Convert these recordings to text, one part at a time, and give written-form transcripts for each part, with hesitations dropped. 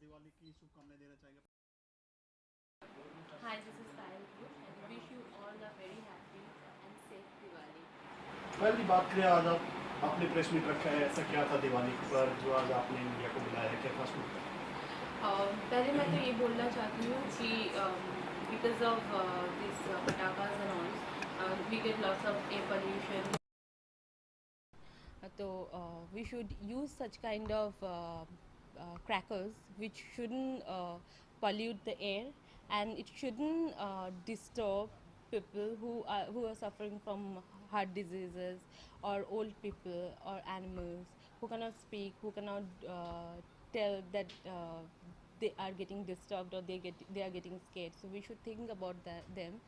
दिवाली की शुभकामनाएं देना चाहेंगे? Hi, this is Kyle Bush and wish you all a very happy and safe Diwali. पहली बात करें, आज आप आपने प्रेस मीट रखा है, ऐसा क्या था दिवाली पर जो आज आपने इंडिया को बुलाया है, क्या खास मुद्दा है? पहले मैं तो ये बोलना चाहती हूँ कि because of these patakas and all, we get lots of air pollution. So we should use such kind of crackers which shouldn't pollute the air, and it shouldn't disturb people who are suffering from heart diseases, or old people or animals who cannot speak, who cannot tell that they are getting disturbed, or they are getting scared. So we should think about them,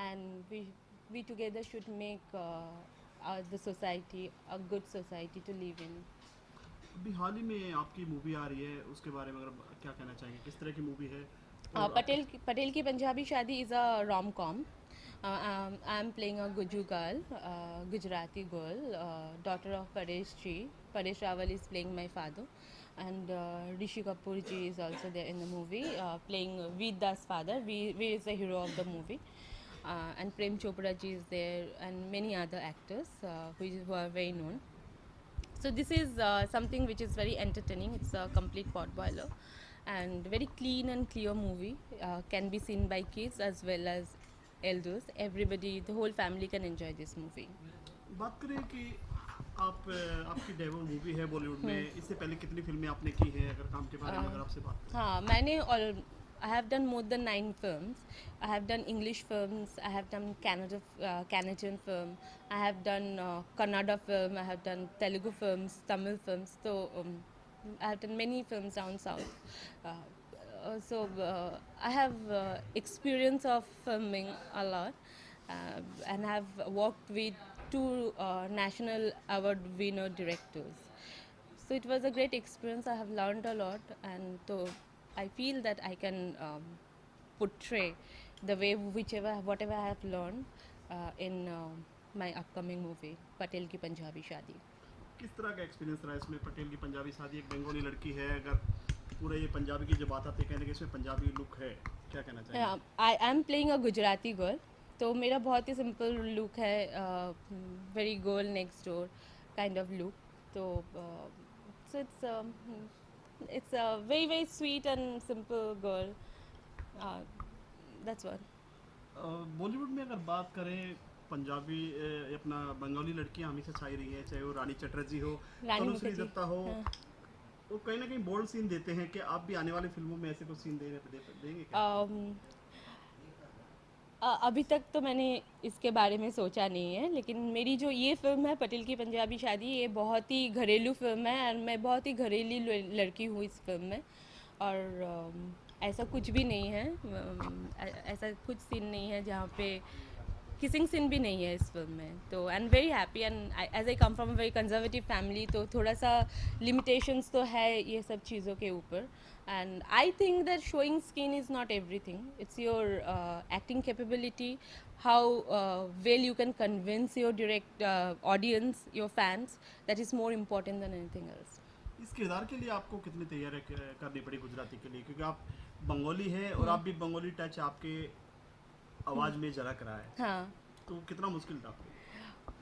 and we together should make the society a good society to live in. अभी हाल ही में आपकी movie आ रही है, उसके बारे में अगर क्या कहना चाहेंगे, किस तरह की मूवी है और आपके? Patel ki Punjabi Shadi is a rom-com. I'm playing a Guju girl, Gujarati girl, daughter of Paresh ji. Paresh Rawal is playing my father, and Rishi Kapoor ji is also there in the movie, playing Veed Das' father. Veer is the hero of the movie, and Prem Chopra ji is there, and many other actors who are very known. So this is something which is very entertaining. It's a complete pot boiler and very clean and clear movie. Can be seen by kids as well as elders. Everybody, the whole family can enjoy this movie. बात करें कि आप आपकी debut movie है बॉलीवुड में, इससे पहले कितनी फिल्में आपने की हैं, अगर काम के बारे में अगर आपसे बात करें? हाँ, मैंने और I have done more than 9 films. I have done English films. I have done Canadian film. I have done Kannada film. I have done Telugu films, Tamil films. So I have done many films down south. I have experience of filming a lot, and have worked with two national award winner directors. So it was a great experience. I have learned a lot, and so I feel that I can portray the way whatever I have learned in my upcoming movie, Patel Ki Punjabi Shadi. किस तरह का experience रहा इसमें? पटेल की पंजाबी शादी, एक बंगाली लड़की है, अगर पूरे ये पंजाबी की जो बात आती है, कहने कि इसमें पंजाबी लुक है, क्या कहना Yeah, चाहेंगे? I am playing a Gujarati girl. तो मेरा बहुत ही सिंपल लुक है, very girl next door kind of look. तो so it's a very sweet and simple girl. Uh, that's what. Bollywood में अगर बात करें, पंजाबी अपना बंगाली लड़कियां हमेशा छाई रही हैं, चाहे वो रानी चटर्जी हो, रानी तनुश्री मुखर्जी. दत्ता हो, हाँ. वो कहीं ना कहीं बोल्ड सीन देते हैं कि आप भी आने वाली फिल्मों में ऐसे कुछ सीन देंगे क्या? अभी तक तो मैंने इसके बारे में सोचा नहीं है, लेकिन मेरी जो ये फ़िल्म है पटेल की पंजाबी शादी, ये बहुत ही घरेलू फ़िल्म है, और मैं बहुत ही घरेलू लड़की हूँ इस फ़िल्म में. और ऐसा कुछ भी नहीं है, ऐसा कुछ सीन नहीं है जहाँ पे किसिंग सीन भी नहीं है इस फिल्म में. तो I am very happy, and as I come from a very conservative family, तो थोड़ा सा लिमिटेशंस तो है ये सब चीज़ों के ऊपर. And I think that showing skin is not everything. It's your acting capability, how well you can convince your direct audience, your fans. That is more important than anything else. इस किरदार के लिए आपको कितनी तैयारी करनी पड़ी गुजराती के लिए, क्योंकि आप बंगाली हैं और आप भी बंगाली टच आपके आवाज़ में झलक रहा है, हाँ, तो कितना मुश्किल था आपको?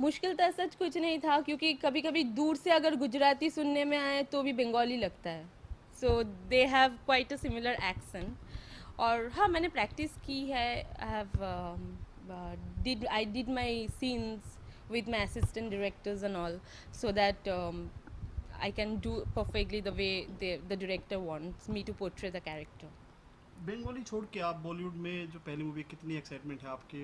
मुश्किल तो सच कुछ नहीं था, क्योंकि कभी कभी दूर से अगर गुजराती सुनने में आए तो भी बंगाली लगता है. So they have quite a similar accent. और हाँ, मैंने प्रैक्टिस की है. I did my scenes with my assistant directors and all, so that I can do perfectly the way the director wants me to portray the character. Bengali छोड़ के आप बॉलीवुड में जो पहली मूवी, कितनी एक्साइटमेंट है आपके?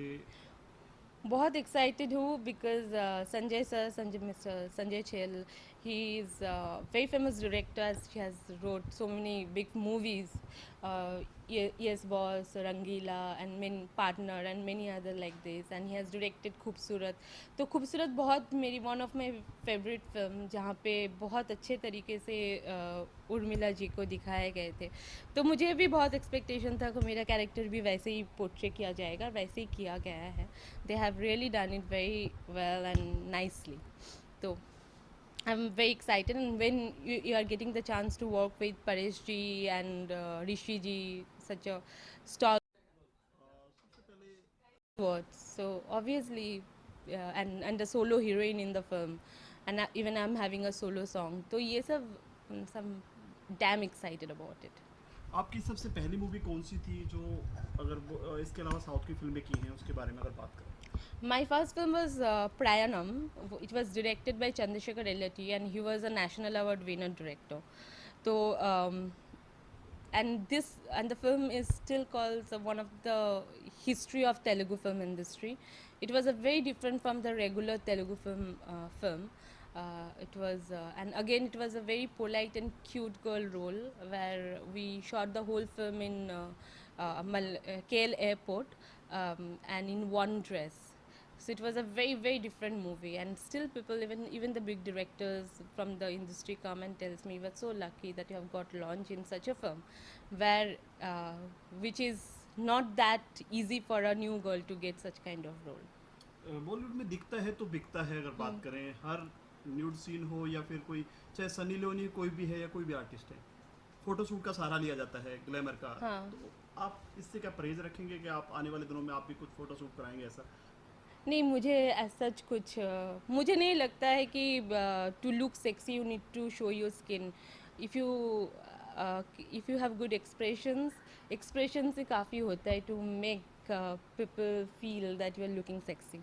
बहुत एक्साइटेड हूँ, because Sanjay sir, mister Sanjay Chhel, he is a very famous director. He has wrote so many big movies, Yes Boss, Rangila, and many Partner, and many other like this, and he has directed खूबसूरत. तो खूबसूरत बहुत मेरी one of my favourite film, जहाँ पे बहुत अच्छे तरीके से उर्मिला जी को दिखाए गए थे. तो मुझे भी बहुत एक्सपेक्टेशन था कि मेरा कैरेक्टर भी वैसे ही पोर्ट्रे किया जाएगा, वैसे ही किया गया है. They have really done it very well and nicely. So I'm very excited, and when you are getting the chance to work with Paresh ji and Rishi ji, such a stalwart, सबसे पहले so obviously, and the solo heroine in the film, and even I'm having a solo song. So ये सब some damn excited about it. आपकी सबसे पहली movie कौन सी थी जो, अगर इसके अलावा साउथ की फिल्में की हैं उसके बारे में अगर बात करें? My first film was Prayanam. It was directed by Chandrasekhar Ellati, and he was a national award winner director. So, and the film is still called one of the history of Telugu film industry. It was a very different from the regular Telugu film. It was and again it was a very polite and cute girl role where we shot the whole film in KL airport, and in one dress. So it was a very very different movie, and still people, even the big directors from the industry come and tells me, we're so lucky that you have got launched in such a film where which is not that easy for a new girl to get such kind of role. Bollywood में दिखता है तो बिकता है, अगर बात करें हर nude scene हो या फिर कोई, चाहे सनी लियोन ही कोई भी है या कोई भी आर्टिस्ट है, फोटोशूट का सहारा लिया जाता है, ग्लैमर का। हाँ। तो आप इससे क्या परहेज रखेंगे कि आप आने वाले दिनों में आप भी कुछ फोटोशूट कराएंगे ऐसा? नहीं, मुझे सच कुछ मुझे नहीं लगता है कि to look sexy you need to show your skin. If you if you have good expression से काफ़ी होता है to make people feel that you are looking sexy.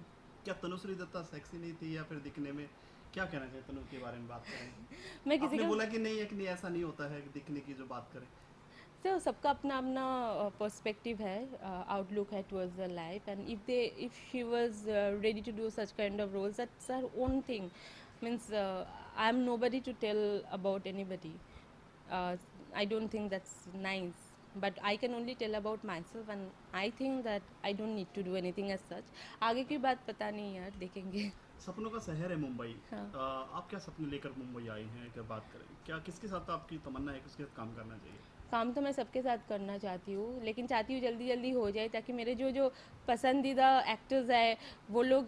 क्या तनुश्री दत्ता सेक्सी नहीं थी या फिर दिखने में, क्या कहना चाहिए तनु के बारे में बात करें? मैं किसी आपने का बोला कि नहीं है कि नहीं ऐसा नहीं होता है दिखने की जो बात करें। तो सबका अपना अपना पर्सपेक्टिव है, आउटलुक है towards the life, and if she was ready to do such kind of roles, that's her own thing. Means I am nobody to tell about anybody. I don't think that's nice, but I can only tell about myself, and I think that I don't need to do anything as such. आगे की बात पता नहीं यार, देखेंगे. सपनों का शहर है मुंबई। हाँ. आप क्या सपने लेकर मुंबई आए हैं, अगर बात करें क्या किसके साथ आपकी तमन्ना है, किसके साथ काम करना चाहिए? काम तो मैं सबके साथ करना चाहती हूँ, लेकिन चाहती हूँ जल्दी जल्दी हो जाए, ताकि मेरे जो जो पसंदीदा एक्टर्स है वो लोग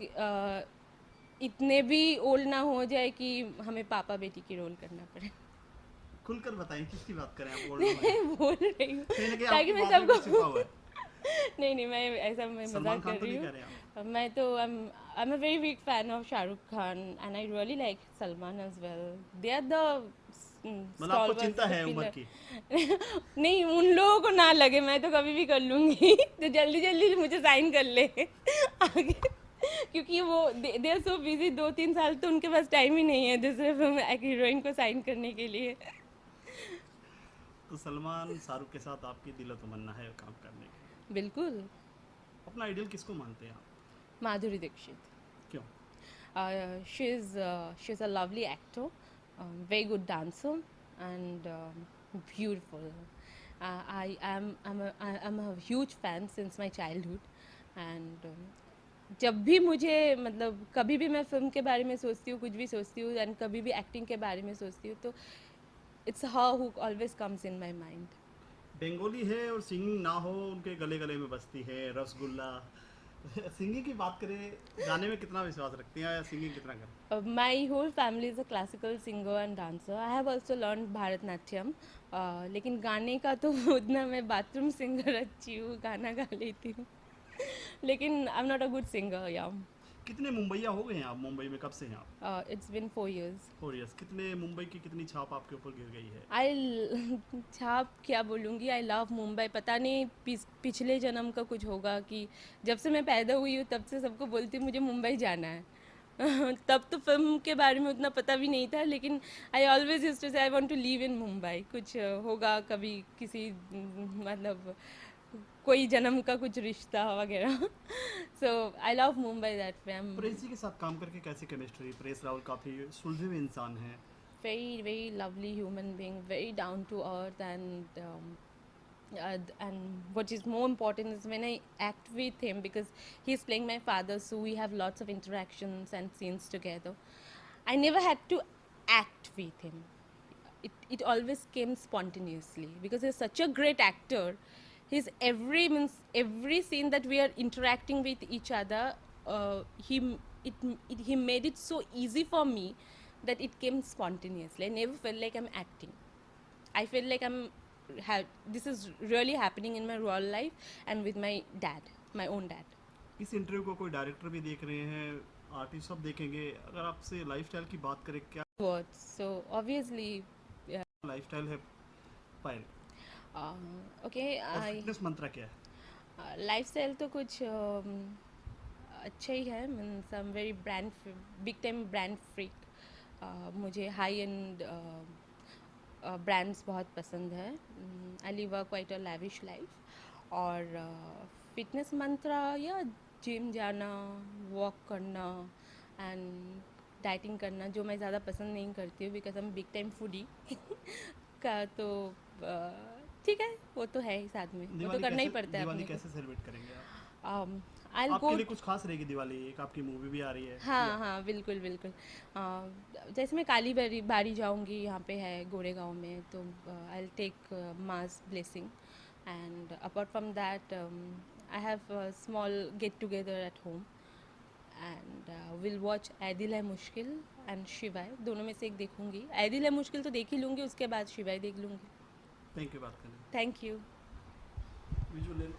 इतने भी ओल्ड ना हो जाए कि हमें पापा बेटी की रोल करना पड़े. खुलकर बताएं किसकी बात करें आप? बोल बोल रही हूँ कहीं ना कहीं ताकि आपकी मैं बात में कुछ सबको छिपा हुआ है। नहीं, मैं ऐसा मैं सलमान मजाक खान कर तो रही नहीं कह हूँ. रहे आप? मैं तो I am a very big fan of Shahrukh Khan, and I really like Salman as well. They are the मतलब आपको चिंता है उम्र की? नहीं, उन लोगों को ना लगे, मैं तो कभी भी कर लूँगी. तो जल्दी जल्दी मुझे साइन कर ले आगे, क्योंकि वो दे आर सो बिजी. 2-3 साल तो उनके पास टाइम ही नहीं है दूसरे फिल्म एक हीरोइन को साइन करने के लिए. तो सलमान शाहरुख के साथ आपकी दिलो तमन्ना है काम करने की। बिल्कुल. अपना आइडियल किसको मानते हैं आप? माधुरी दीक्षित. क्यों? She's a lovely actor, very good dancer, and beautiful. I'm a huge fan since my childhood, and जब भी मुझे मतलब कभी भी मैं फिल्म के बारे में सोचती हूँ, कुछ भी सोचती हूँ, एंड कभी भी एक्टिंग के बारे में सोचती हूँ, तो it's her who always comes in my mind. Bengali है और सिंगिंग ना हो, उनके गले गले में बसती है रसगुल्ला। सिंगिंग की बात करें, गाने में कितना विश्वास रखती हैं या सिंगिंग कितना करती हैं? My whole family is a classical singer and dancer. I have also learned Bharatnatyam. लेकिन गाने का तो उतना, मैं बाथरूम सिंगर अच्छी हूँ, गाना गा लेती हूँ. लेकिन I am not a good singer. या कितने मुंबईया हो गए हैं आप? मुंबई में कब से हैं आप? It's been 4 years. 4 years। कितने मुंबई की कितनी छाप आपके ऊपर गिर गई है? छाप क्या बोलूँगी, आई लव मुंबई. पता नहीं पिछले जन्म का कुछ होगा कि जब से मैं पैदा हुई हूँ तब से सबको बोलती हूँ मुझे मुंबई जाना है. तब तो फिल्म के बारे में उतना पता भी नहीं था, लेकिन I always used to say I want to live in Mumbai. कुछ होगा कभी, किसी मतलब कोई जन्म का कुछ रिश्ता वगैरह. So I love Mumbai that way. Press जी के साथ काम करके कैसी केमिस्ट्री? प्रेस रावल काफ़ी सुलझे हुए इंसान हैं। Very lovely human being, very down to earth, and what is more important is when I act with him, because he's playing my father, so we have lots of interactions and scenes together. I never had to act with him. It always came spontaneously because he's such a great actor. His every scene that we are interacting with each other, he made it so easy for me that it came spontaneously. I never felt like I'm acting. I feel like this is really happening in my real life and with my dad, my own dad. इस interview को कोई director भी देख रहे हैं, artist सब देखेंगे। अगर आपसे लाइफस्टाइल की बात करें, क्या What? So obviously, लाइफस्टाइल है पायल, okay, और I फिटनेस मंत्रा क्या है? लाइफस्टाइल तो कुछ अच्छा ही है। Means I am very big time brand freak. मुझे हाई एंड ब्रांड्स बहुत पसंद है। I live a quite a lavish life. और फिटनेस मंत्रा या जिम जाना, वॉक करना एंड डाइटिंग करना, जो मैं ज़्यादा पसंद नहीं करती हूँ because I am big time foodie का। तो ठीक है, वो तो है ही साथ में, वो तो करना ही पड़ता है दिवाली अपने कैसे सेलिब्रेट करेंगे आप? को। आई आपके गो। लिए कुछ खास रहेगी दिवाली? एक आपकी मूवी भी आ रही है हाँ या हाँ, बिल्कुल बिल्कुल। जैसे मैं काली बारी जाऊंगी, यहाँ पे है गोरेगांव में, तो I will take mass blessing. And apart from that I have small get together at home and will watch Ae Dil Hai मुश्किल एंड शिवाय। दोनों में से एक देखूंगी। ऐ दिल है मुश्किल तो देख ही लूँगी, उसके बाद शिवाय देख लूँगी। थैंक यू बात करने। Thank you. विजुअल ले लो।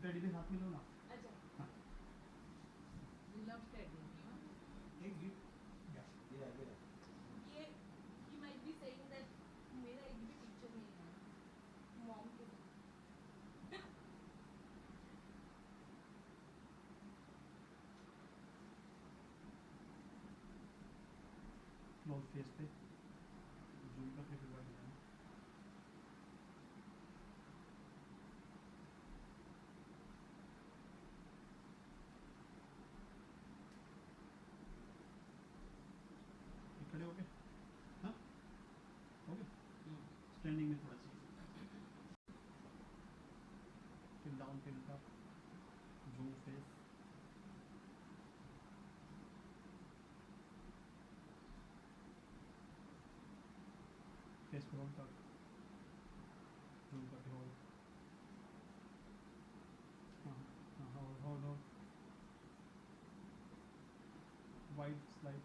डैडी के हाथ में लो ना। हाँ। एक गिफ्ट। ये he might be saying that मेरा एक भी पिक्चर नहीं है मॉम के साथ। क्लोज फेस पे जूम करके फिर बैठ जाना। ये खड़े हो गए? हाँ, हो गए। स्टैंडिंग में थोड़ा सा till down till up, zoom face. Face को होल्ड कर, जूम करके होल्ड। हाँ हाँ, hold hold hold. Wide slide.